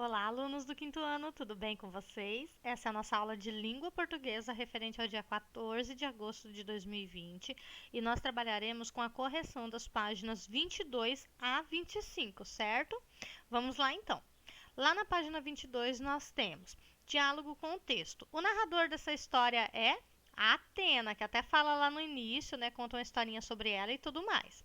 Olá, alunos do quinto ano, tudo bem com vocês? Essa é a nossa aula de língua portuguesa referente ao dia 14 de agosto de 2020 e nós trabalharemos com a correção das páginas 22 a 25, certo? Vamos lá então. Lá na página 22 nós temos diálogo com o texto. O narrador dessa história é a Atena, que até fala lá no início, né? Conta uma historinha sobre ela e tudo mais.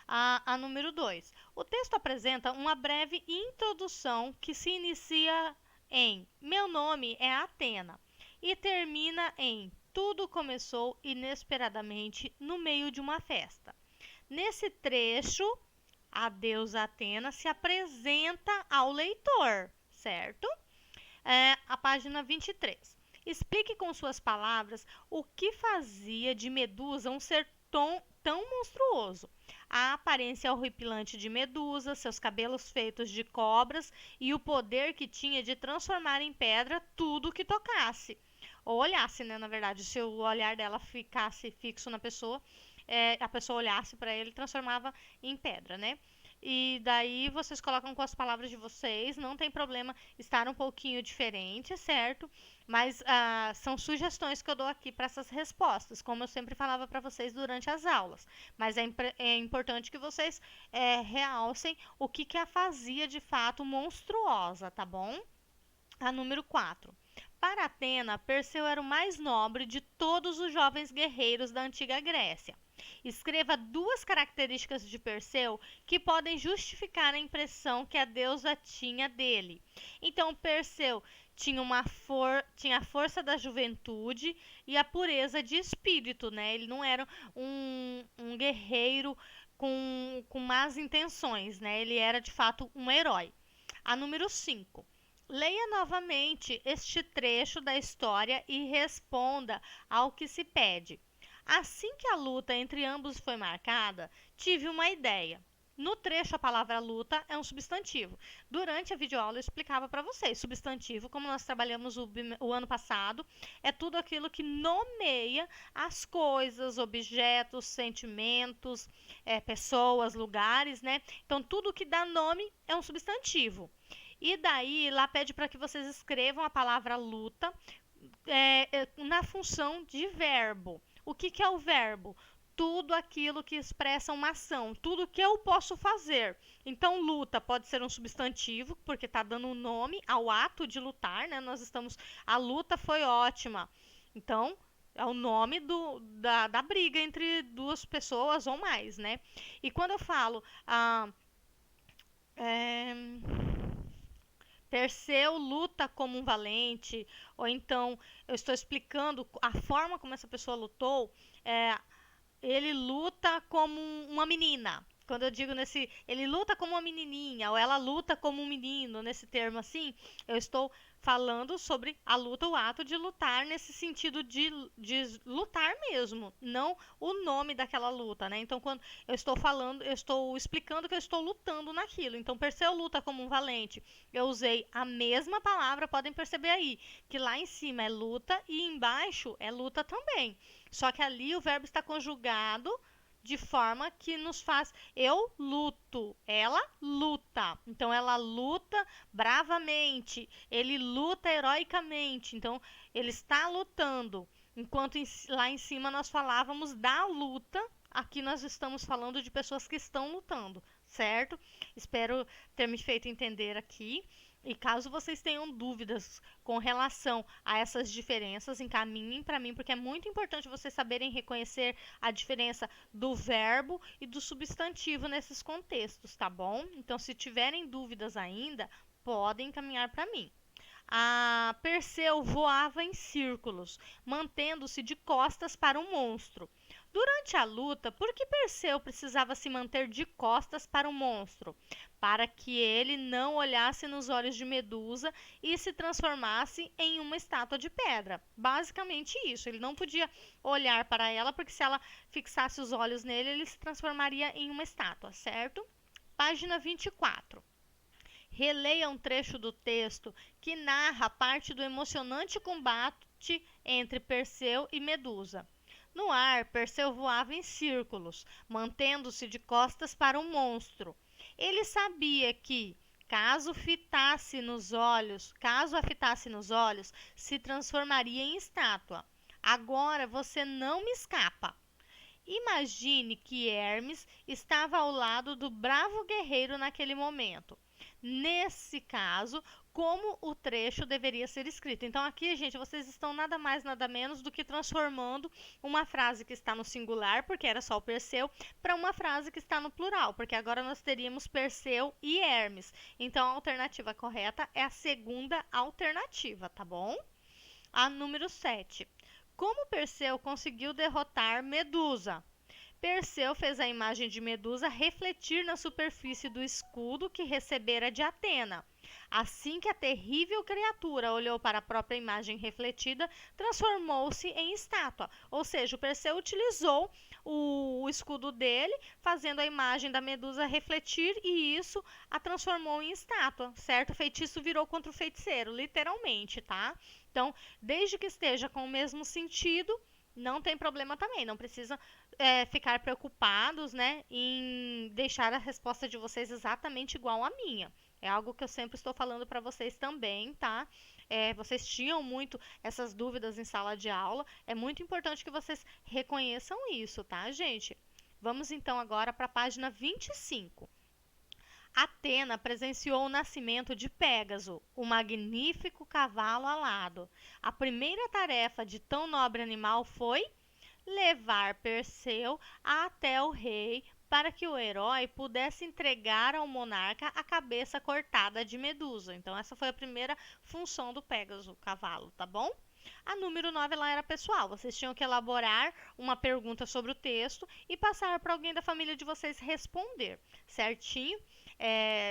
A número 2. O texto apresenta uma breve introdução que se inicia em Meu nome é Atena e termina em Tudo começou inesperadamente no meio de uma festa. Nesse trecho, a deusa Atena se apresenta ao leitor, certo? A página 23. Explique com suas palavras o que fazia de Medusa um ser tão monstruoso. A aparência horripilante de Medusa, seus cabelos feitos de cobras e o poder que tinha de transformar em pedra tudo que tocasse. Ou olhasse, né? Na verdade, se o olhar dela ficasse fixo na pessoa, a pessoa olhasse para ele, transformava em pedra, né? E daí vocês colocam com as palavras de vocês, não tem problema estar um pouquinho diferente, certo? Mas são sugestões que eu dou aqui para essas respostas, como eu sempre falava para vocês durante as aulas. Mas é importante que vocês realcem o que a fazia de fato monstruosa, tá bom? A número 4. Para Atena, Perseu era o mais nobre de todos os jovens guerreiros da antiga Grécia. Escreva duas características de Perseu que podem justificar a impressão que a deusa tinha dele. Então, Perseu tinha tinha a força da juventude e a pureza de espírito, né? Ele não era um guerreiro com más intenções, né? Ele era, de fato, um herói. A número 5. Leia novamente este trecho da história e responda ao que se pede. Assim que a luta entre ambos foi marcada, tive uma ideia. No trecho, a palavra luta é um substantivo. Durante a videoaula, eu explicava para vocês. Substantivo, como nós trabalhamos o ano passado, é tudo aquilo que nomeia as coisas, objetos, sentimentos, pessoas, lugares, né? Então, tudo que dá nome é um substantivo. E daí, lá pede para que vocês escrevam a palavra luta na função de verbo. O que é o verbo? Tudo aquilo que expressa uma ação, tudo que eu posso fazer. Então, luta pode ser um substantivo, porque está dando um nome ao ato de lutar, né? A luta foi ótima. Então, é o nome da briga entre duas pessoas ou mais, né? E quando eu falo é, Perseu luta como um valente, ou então eu estou explicando a forma como essa pessoa lutou, ele luta como uma menina. Quando eu digo ele luta como uma menininha, ou ela luta como um menino, nesse termo assim, eu estou falando sobre a luta, o ato de lutar, nesse sentido de lutar mesmo, não o nome daquela luta, né? Então, quando eu estou falando, eu estou explicando que eu estou lutando naquilo. Então, Perseu luta como um valente. Eu usei a mesma palavra, podem perceber aí, que lá em cima é luta e embaixo é luta também. Só que ali o verbo está conjugado de forma que nos faz eu luto, ela luta. Então ela luta bravamente, ele luta heroicamente. Então ele está lutando. Enquanto lá em cima nós falávamos da luta, aqui nós estamos falando de pessoas que estão lutando, certo? Espero ter me feito entender aqui. E caso vocês tenham dúvidas com relação a essas diferenças, encaminhem para mim, porque é muito importante vocês saberem reconhecer a diferença do verbo e do substantivo nesses contextos, tá bom? Então, se tiverem dúvidas ainda, podem encaminhar para mim. A Perseu voava em círculos, mantendo-se de costas para o monstro. Durante a luta, por que Perseu precisava se manter de costas para o monstro? Para que ele não olhasse nos olhos de Medusa e se transformasse em uma estátua de pedra. Basicamente isso. Ele não podia olhar para ela, porque se ela fixasse os olhos nele, ele se transformaria em uma estátua, certo? Página 24. Releia um trecho do texto que narra parte do emocionante combate entre Perseu e Medusa. No ar, Perseu voava em círculos, mantendo-se de costas para o monstro. Ele sabia que, Caso a fitasse nos olhos, se transformaria em estátua. Agora você não me escapa. Imagine que Hermes estava ao lado do bravo guerreiro naquele momento. Nesse caso, como o trecho deveria ser escrito. Então, aqui, gente, vocês estão nada mais, nada menos do que transformando uma frase que está no singular, porque era só o Perseu, para uma frase que está no plural, porque agora nós teríamos Perseu e Hermes. Então, a alternativa correta é a segunda alternativa, tá bom? A número 7. Como Perseu conseguiu derrotar Medusa? Perseu fez a imagem de Medusa refletir na superfície do escudo que recebera de Atena. Assim que a terrível criatura olhou para a própria imagem refletida, transformou-se em estátua. Ou seja, o Perseu utilizou o escudo dele, fazendo a imagem da Medusa refletir, e isso a transformou em estátua, certo? O feitiço virou contra o feiticeiro, literalmente, tá? Então, desde que esteja com o mesmo sentido, não tem problema também, não precisa ficar preocupados, né, em deixar a resposta de vocês exatamente igual à minha. É algo que eu sempre estou falando para vocês também, tá? Vocês tinham muito essas dúvidas em sala de aula. É muito importante que vocês reconheçam isso, tá, gente? Vamos então agora para a página 25. Atena presenciou o nascimento de Pégaso, o magnífico cavalo alado. A primeira tarefa de tão nobre animal foi levar Perseu até o rei para que o herói pudesse entregar ao monarca a cabeça cortada de Medusa. Então, essa foi a primeira função do Pégaso, o cavalo, tá bom? A número 9 lá era pessoal. Vocês tinham que elaborar uma pergunta sobre o texto e passar para alguém da família de vocês responder, certinho?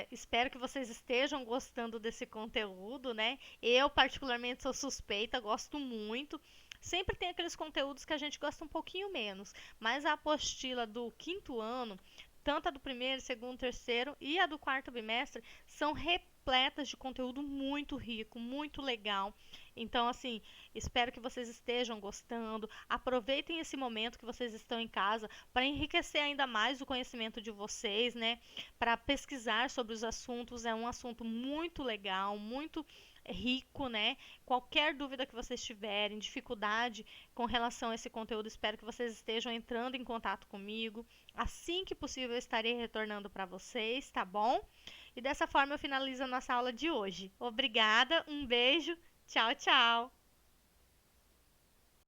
Espero que vocês estejam gostando desse conteúdo, né? Eu, particularmente, sou suspeita, gosto muito. Sempre tem aqueles conteúdos que a gente gosta um pouquinho menos, mas a apostila do quinto ano, tanto a do primeiro, segundo, terceiro e a do quarto bimestre, são repletas de conteúdo muito rico, muito legal. Então, assim, espero que vocês estejam gostando. Aproveitem esse momento que vocês estão em casa para enriquecer ainda mais o conhecimento de vocês, né? Para pesquisar sobre os assuntos. É um assunto muito legal, muito rico, né? Qualquer dúvida que vocês tiverem, dificuldade com relação a esse conteúdo, espero que vocês estejam entrando em contato comigo. Assim que possível, eu estarei retornando para vocês, tá bom? E dessa forma eu finalizo a nossa aula de hoje. Obrigada, um beijo, tchau, tchau!